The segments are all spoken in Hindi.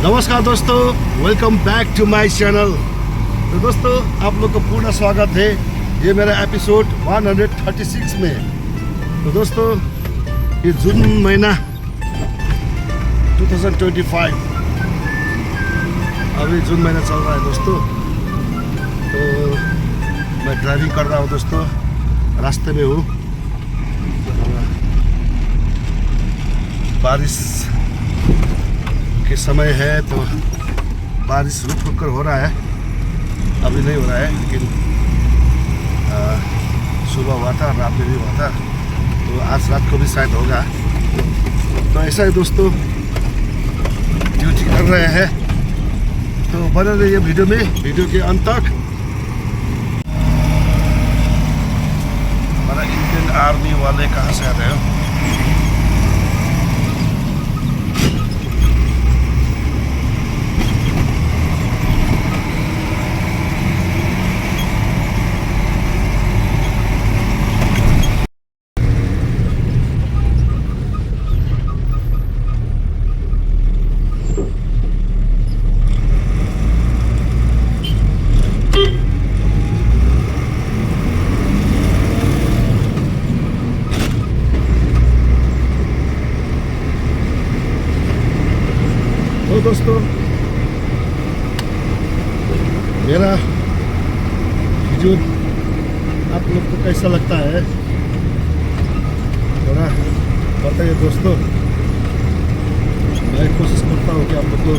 नमस्कार दोस्तों, welcome back to my channel. तो दोस्तों, आप लोग को पूर्ण स्वागत है ये मेरा एपिसोड 136 में। तो दोस्तों, ये जून महीना 2025, अभी जून महीना चल रहा है दोस्तों। तो मैं ड्राइविंग कर रहा हूँ दोस्तों, रास्ते में हूँ। बारिश के समय है तो बारिश रुक रुक कर हो रहा है, अभी नहीं हो रहा है, लेकिन सुबह हुआ था, रात में भी हुआ था, तो आज रात को भी शायद होगा। तो ऐसा है दोस्तों, ड्यूटी कर रहे हैं, तो बने रहिए वीडियो में, वीडियो के अंत तक। हमारा इंडियन आर्मी वाले कहाँ से आ रहे हो? तो दोस्तों, मेरा वीडियो आप लोग को कैसा लगता है थोड़ा बताइए दोस्तों। मैं कोशिश करता हूँ कि आप लोग को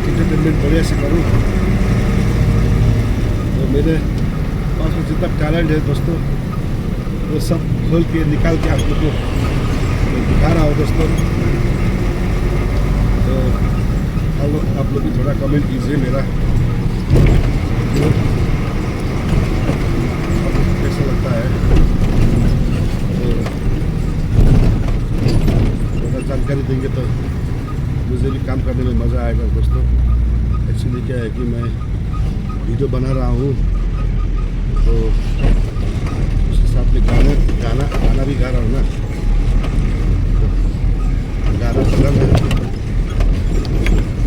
एंटरटेनमेंट बढ़िया से करूँ। तो मेरे पास में जितना टैलेंट है दोस्तों, वो सब खोल के निकाल के आप लोग को दिखा रहा हूँ दोस्तों। तो आप लोग भी थोड़ा कमेंट कीजिए मेरा कैसा लगता है, तो थोड़ा जानकारी देंगे तो मुझे भी काम करने में मज़ा आएगा दोस्तों। एक्चुअली क्या है कि मैं वीडियो बना रहा हूँ, तो उसके साथ में गाना भी गा रहा हूँ ना, तो गाना सुना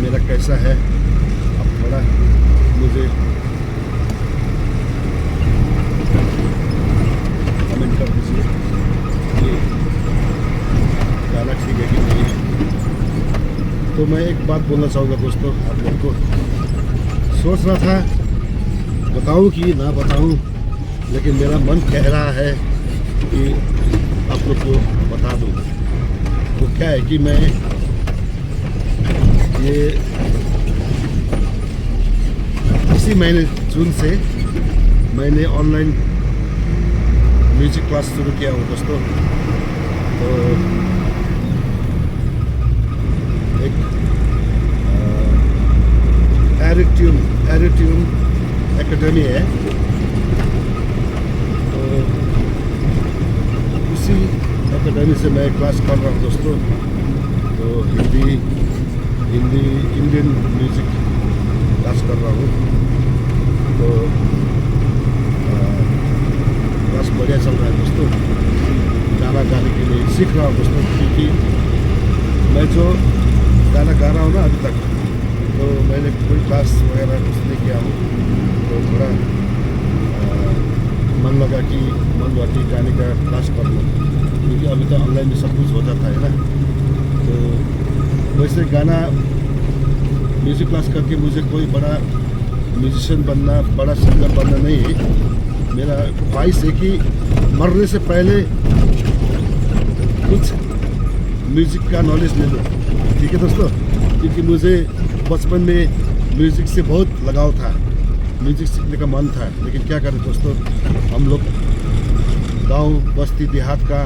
मेरा कैसा है, अब थोड़ा मुझे कमेंट कर दीजिए ये गाना ठीक है कि नहीं है। तो मैं एक बात बोलना चाहूँगा दोस्तों, आप लोग को सोच रहा था बताऊँ कि ना बताऊँ, लेकिन मेरा मन कह रहा है कि आप लोग को बता दूँ। तो क्या है कि मैं ये इसी महीने जून से मैंने ऑनलाइन म्यूजिक क्लास शुरू किया हूँ दोस्तों। तो एक एरिट्यून एकेडमी है, तो उसी एकेडमी से मैं क्लास कर रहा हूँ दोस्तों। तो इंडियन म्यूजिक क्लास कर रहा हूँ। तो क्लास बढ़िया चल रहा है दोस्तों। गाना गाने के लिए सीख रहा हूँ दोस्तों, क्योंकि मैं जो गाना गा रहा हूँ ना अभी तक, तो मैंने कोई क्लास वगैरह कुछ नहीं किया हूँ। तो थोड़ा मन लगा कि गाने का क्लास कर लूँ, क्योंकि अभी तो ऑनलाइन में सब कुछ हो जाता है ना। तो वैसे गाना म्यूज़िक क्लास करके मुझे कोई बड़ा म्यूजिशियन बनना, बड़ा सिंगर बनना नहीं है। मेरा ख्वाहिश है कि मरने से पहले कुछ म्यूज़िक का नॉलेज ले लो, ठीक है दोस्तों। क्योंकि मुझे बचपन में म्यूज़िक से बहुत लगाव था, म्यूज़िक सीखने का मन था, लेकिन क्या करें दोस्तों, हम लोग गांव बस्ती देहात का,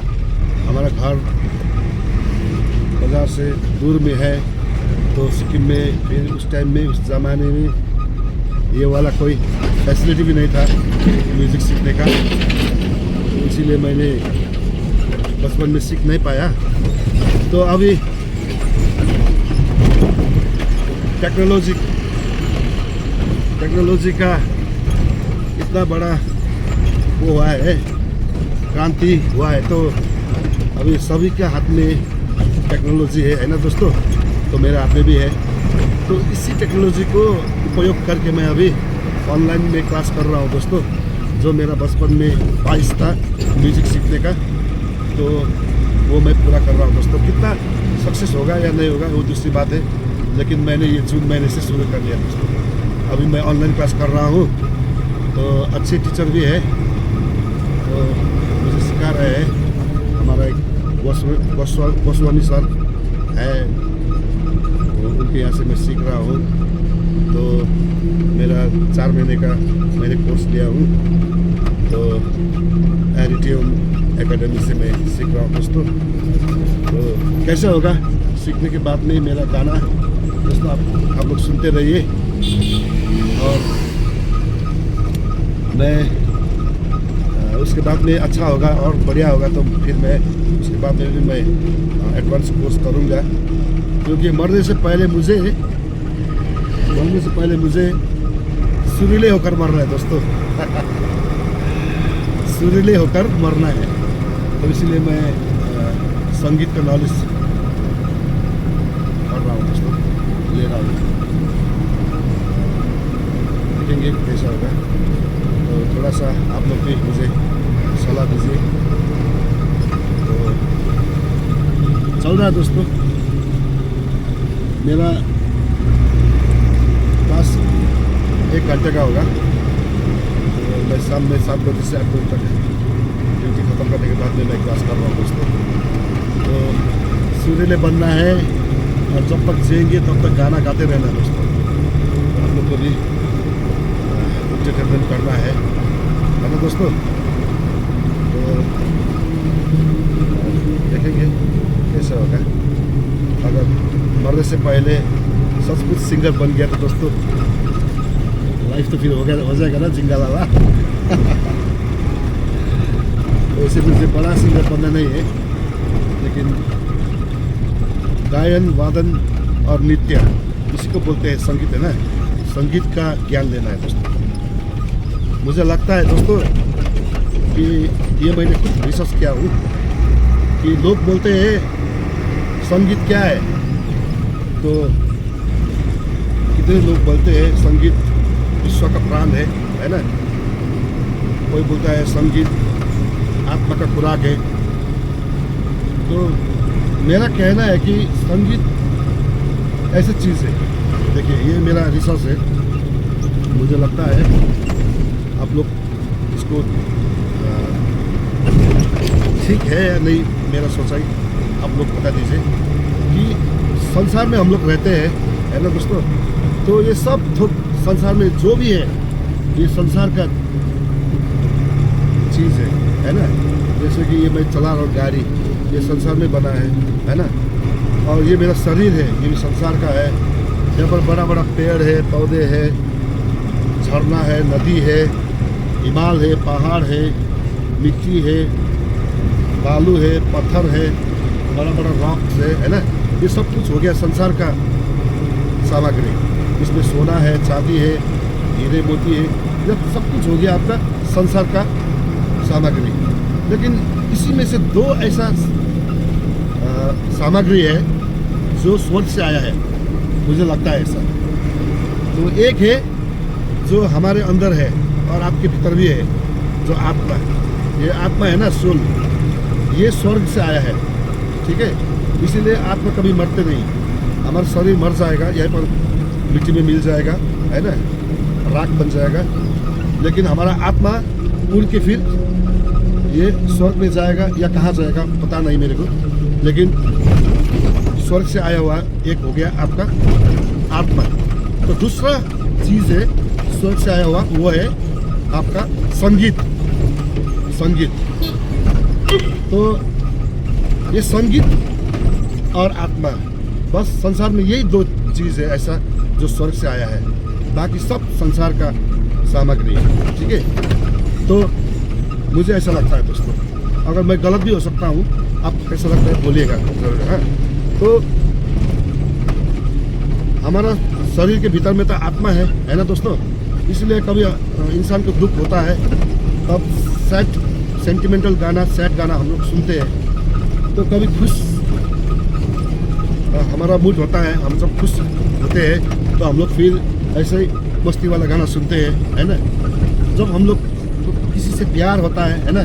हमारा घर बाज़ार से दूर में है। तो सिक्किम में फिर उस टाइम में, उस ज़माने में ये वाला कोई फैसिलिटी भी नहीं था म्यूज़िक सीखने का, तो इसीलिए मैंने बचपन में सीख नहीं पाया। तो अभी टेक्नोलॉजी का इतना बड़ा वो हुआ है, क्रांति हुआ है, तो अभी सभी के हाथ में टेक्नोलॉजी है ना दोस्तों, तो मेरे हाथ में भी है। तो इसी टेक्नोलॉजी को उपयोग करके मैं अभी ऑनलाइन में क्लास कर रहा हूँ दोस्तों। जो मेरा बचपन में ख्वाहिश था म्यूज़िक सीखने का, तो वो मैं पूरा कर रहा हूँ दोस्तों। कितना सक्सेस होगा या नहीं होगा वो दूसरी बात है, लेकिन मैंने ये जून महीने से शुरू कर दिया दोस्तों। अभी मैं ऑनलाइन क्लास कर रहा हूँ, तो अच्छे टीचर भी है, तो मुझे सिखा रहे हैं। हमारा एक गोस्वामी सर है, उनके यहाँ से मैं सीख रहा हूँ। तो मेरा 4 महीने का मैंने कोर्स लिया हूँ, तो एरिटियम एकेडमी से मैं सीख रहा हूँ दोस्तों। तो कैसा होगा सीखने के बाद में मेरा गाना दोस्तों आप लोग सुनते रहिए। और मैं उसके बाद में अच्छा होगा और बढ़िया होगा, तो फिर मैं उसके बाद में भी मैं एडवांस कोर्स करूँगा। क्योंकि मरने से पहले मुझे सुरीले होकर मरना है दोस्तों। सुरीले होकर मरना है, तो इसलिए मैं संगीत का नॉलेज कर रहा हूँ दोस्तों, ले रहा हूँ। देखेंगे कैसा होगा। तो थोड़ा सा आप लोग भी मुझे सलाह दीजिए। तो चल रहा है दोस्तों मेरा क्लास 1 घंटे का होगा। तो मैं शाम में 7 बजे से 8 बजे तक ड्यूटी ख़त्म करने के बाद में मैं क्लास कर रहा हूँ दोस्तों। तो सुरीले बनना है, और जब तक जिएंगे तब तक गाना गाते रहना है दोस्तों। हम लोग को भी एंटरटेनमेंट करना है ना दोस्तों। तो देखेंगे कैसा होगा। अगर मरने से पहले सचमुच सिंगर बन गया तो दोस्तों लाइफ तो फिर हो जाएगा ना जिंगा लाला। वैसे मुझे बड़ा सिंगर बनना नहीं है, लेकिन गायन वादन और नृत्य इसी को बोलते हैं संगीत, है ना। संगीत का ज्ञान लेना है दोस्तों। मुझे लगता है दोस्तों कि ये मैंने कुछ रिसर्च किया हूँ कि लोग बोलते हैं संगीत क्या है, तो कितने लोग बोलते हैं संगीत विश्व का प्राण है ना। कोई बोलता है संगीत आत्मा का खुराक है। तो मेरा कहना है कि संगीत ऐसी चीज़ है। देखिए ये मेरा रिसर्च है, मुझे लगता है आप लोग इसको ठीक है या नहीं, मेरा सोचाई आप लोग बता दीजिए। कि संसार में हम लोग रहते हैं, है ना दोस्तों। तो ये सब संसार में जो भी है, ये संसार का चीज़ है ना। जैसे कि ये मैं चला रहा हूँ गाड़ी, ये संसार में बना है ना। और ये मेरा शरीर है, ये भी संसार का है। यहाँ पर बड़ा बड़ा पेड़ है, पौधे हैं, झरना है, नदी है, हिमाल है, पहाड़ है, मिट्टी है, बालू है, पत्थर है, बड़ा बड़ा रॉक्स है ना। ये सब कुछ हो गया संसार का सामग्री। इसमें सोना है, चांदी है, हीरे मोती है, ये सब कुछ हो गया आपका संसार का सामग्री। लेकिन इसी में से 2 ऐसा सामग्री है जो स्वर्ग से आया है, मुझे लगता है ऐसा। तो एक है जो हमारे अंदर है और आपके भीतर भी है, जो आत्मा है। ये आत्मा है ना, सोल, ये स्वर्ग से आया है, ठीक है। इसीलिए आत्मा कभी मरते नहीं। हमारा शरीर मर जाएगा, यहाँ पर मिट्टी में मिल जाएगा, है ना, राख बन जाएगा। लेकिन हमारा आत्मा उड़ के फिर ये स्वर्ग में जाएगा या कहाँ जाएगा पता नहीं मेरे को। लेकिन स्वर्ग से आया हुआ एक हो गया आपका आत्मा। तो दूसरा चीज़ है स्वर्ग से आया हुआ, वो है आपका संगीत। तो ये संगीत और आत्मा, बस संसार में यही 2 चीज़ है ऐसा जो स्वर्ग से आया है। बाकी सब संसार का सामग्री है, ठीक है। तो मुझे ऐसा लगता है दोस्तों, अगर मैं गलत भी हो सकता हूँ, आपको कैसा लगता है बोलिएगा। हाँ, तो हमारा शरीर के भीतर में तो आत्मा है ना दोस्तों। इसलिए कभी इंसान को दुख होता है, तब सैड सेंटिमेंटल गाना, सैड गाना हम लोग सुनते हैं। तो कभी खुश हमारा मूड होता है, हम सब खुश होते हैं, तो हम लोग फिर ऐसे ही मस्ती वाला गाना सुनते हैं, है ना। जब हम लोग किसी से प्यार होता है ना,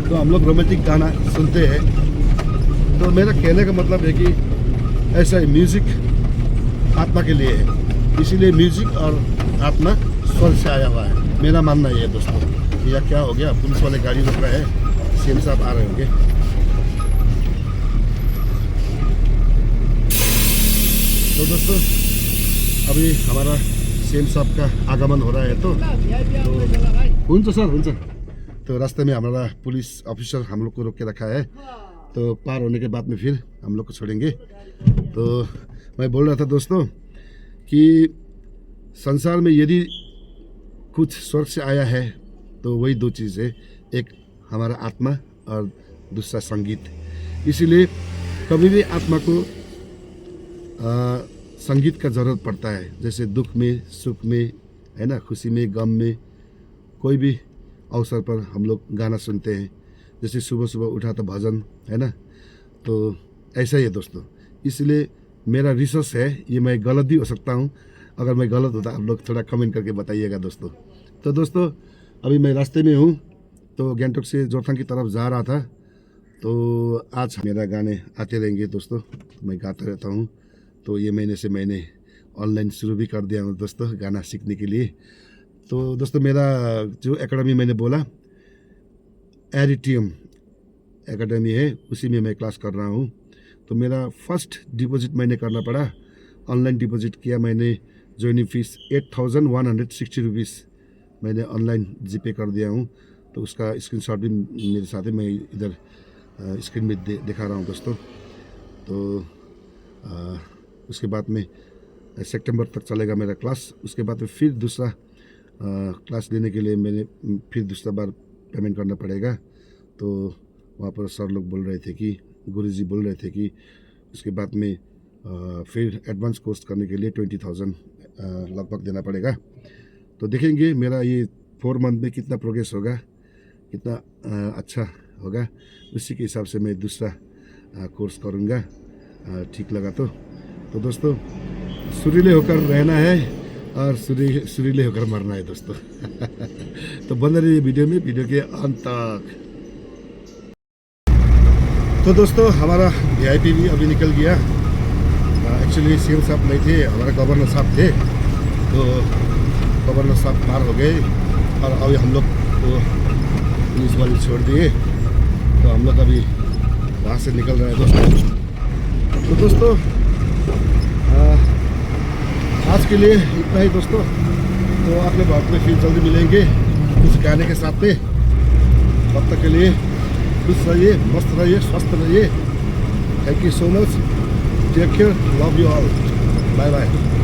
तो हम लोग रोमांटिक गाना सुनते हैं। तो मेरा कहने का मतलब है कि ऐसा ही म्यूज़िक आत्मा के लिए है, इसीलिए म्यूज़िक और आत्मा स्वर्ग से आया हुआ है, मेरा मानना ये है दोस्तों। या क्या हो गया, पुलिस वाले गाड़ी रोक रहे हैं, सीएम साहब आ रहे होंगे। तो दोस्तों अभी हमारा सीएम साहब का आगमन हो रहा है, तो हुन्छ सर हुन्छ। तो रास्ते में हमारा पुलिस ऑफिसर हम लोग को रोक के रखा है, तो पार होने के बाद में फिर हम लोग को छोड़ेंगे। तो मैं बोल रहा था दोस्तों कि संसार में यदि कुछ स्वर्ग से आया है तो वही दो चीज़ है, एक हमारा आत्मा और दूसरा संगीत। इसीलिए कभी भी आत्मा को संगीत का ज़रूरत पड़ता है, जैसे दुख में, सुख में, है ना, खुशी में, गम में, कोई भी अवसर पर हम लोग गाना सुनते हैं। जैसे सुबह सुबह उठा तो भजन, है ना। तो ऐसा ही है दोस्तों। इसलिए मेरा रिसर्च है, ये मैं गलत भी हो सकता हूँ, अगर मैं गलत होता आप लोग थोड़ा कमेंट करके बताइएगा दोस्तों। तो दोस्तों अभी मैं रास्ते में हूँ, तो गैंगटॉक से जोरथांग की तरफ जा रहा था। तो आज मेरा गाने आते रहेंगे दोस्तों, मैं गाता रहता हूँ। तो ये महीने से मैंने ऑनलाइन शुरू भी कर दिया हूँ दोस्तों, गाना सीखने के लिए। तो दोस्तों मेरा जो एकेडमी मैंने बोला, एरिटियम एकेडमी है, उसी में मैं क्लास कर रहा हूँ। तो मेरा फर्स्ट डिपॉजिट मैंने करना पड़ा, ऑनलाइन डिपॉजिट किया मैंने। ज्वाइनिंग फीस 8160 रुपीज़ मैंने ऑनलाइन जीपे कर दिया हूँ। तो उसका स्क्रीनशॉट भी मेरे साथ है, मैं इधर स्क्रीन में दिखा रहा हूँ दोस्तों। तो उसके बाद में सितंबर तक चलेगा मेरा क्लास। उसके बाद में फिर दूसरा क्लास लेने के लिए मैंने फिर दूसरा बार पेमेंट करना पड़ेगा। तो वहाँ पर सर लोग बोल रहे थे कि, गुरुजी बोल रहे थे कि उसके बाद में फिर एडवांस कोर्स करने के लिए 20,000 लगभग देना पड़ेगा। तो देखेंगे मेरा ये 4 मंथ में कितना प्रोग्रेस होगा, कितना अच्छा होगा, उसी के हिसाब से मैं दूसरा कोर्स करूँगा, ठीक लगा तो दोस्तों सुरीले होकर रहना है और सुरीले होकर मरना है दोस्तों। तो बंद रहिए वीडियो के अंत तक। तो दोस्तों हमारा VIP भी अभी निकल गया। एक्चुअली सीएम साहब नहीं थे, हमारे गवर्नर साहब थे। तो गवर्नर साहब पार हो गए और अभी हम लोग को पुलिस वाले छोड़ दिए। तो हम लोग अभी वहाँ से निकल रहे हैं दोस्तों। तो दोस्तों आज के लिए इतना ही दोस्तों। तो अगले बात में फिर जल्दी मिलेंगे कुछ गाने के साथ में। तब तक के लिए खुश रहिए, मस्त रहिए, स्वस्थ रहिए। Thank you so much, take care, love you all, bye bye.